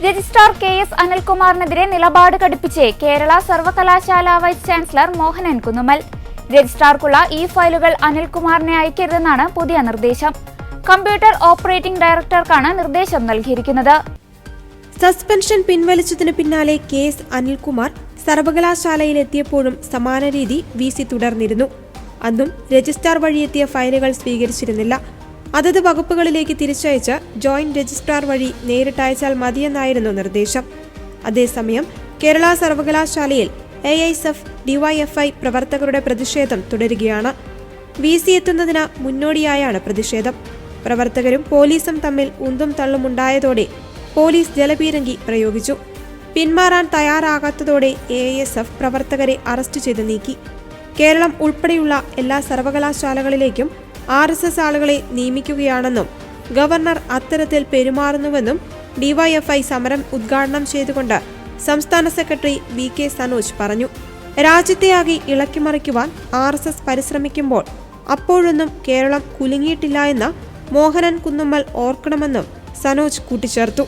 Registrar KS അനിൽകുമാറിനെതിരെ നിലപാട് കടുപ്പിച്ച് കേരള സർവകലാശാല vice chancellor Mohanan Kunnummal. രജിസ്ട്രാർക്കുള്ള ഫയലുകൾ അനിൽകുമാറിനെ അയക്കരുതെന്നാണ് പുതിയ നിർദ്ദേശം. കമ്പ്യൂട്ടർ ഓപ്പറേറ്റിംഗ് ഡയറക്ടർക്കാണ് നിർദ്ദേശം നൽകിയിരിക്കുന്നത്. സസ്പെൻഷൻ പിൻവലിച്ചതിനു പിന്നാലെ KS അനിൽകുമാർ സർവകലാശാലയിലെത്തിയപ്പോഴും സമാന രീതി VC തുടർന്നിരുന്നു. അന്നും രജിസ്ട്രാർ വഴിയെത്തിയ ഫയലുകൾ സ്വീകരിച്ചിരുന്നില്ല. അതത് വകുപ്പുകളിലേക്ക് തിരിച്ചയച്ച് ജോയിന്റ് രജിസ്ട്രാർ വഴി നേരിട്ടയച്ചാൽ മതിയെന്നായിരുന്നു നിർദ്ദേശം. അതേസമയം കേരള സർവകലാശാലയിൽ AISF, DYFI പ്രവർത്തകരുടെ പ്രതിഷേധം തുടരുകയാണ്. VC എത്തുന്നതിന് മുന്നോടിയായാണ് പ്രതിഷേധം. പ്രവർത്തകരും പോലീസും തമ്മിൽ ഉന്തും തള്ളുമുണ്ടായതോടെ പോലീസ് ജലപീരങ്കി പ്രയോഗിച്ചു. പിന്മാറാൻ തയ്യാറാകാത്തതോടെ AISF പ്രവർത്തകരെ അറസ്റ്റ് ചെയ്ത് നീക്കി. കേരളം ഉൾപ്പെടെയുള്ള എല്ലാ സർവകലാശാലകളിലേക്കും RSS ആളുകളെ നിയമിക്കുകയാണെന്നും ഗവർണർ അത്തരത്തിൽ പെരുമാറുന്നുവെന്നും DYFI സമരം ഉദ്ഘാടനം ചെയ്തുകൊണ്ട് സംസ്ഥാന സെക്രട്ടറി VK സനോജ് പറഞ്ഞു. രാജ്യത്തെയാകെ ഇളക്കിമറിക്കുവാൻ RSS പരിശ്രമിക്കുമ്പോൾ അപ്പോഴൊന്നും കേരളം കുലുങ്ങിയിട്ടില്ല എന്ന് മോഹനൻ കുന്നുമ്മൽ ഓർക്കണമെന്നും സനോജ് കൂട്ടിച്ചേർത്തു.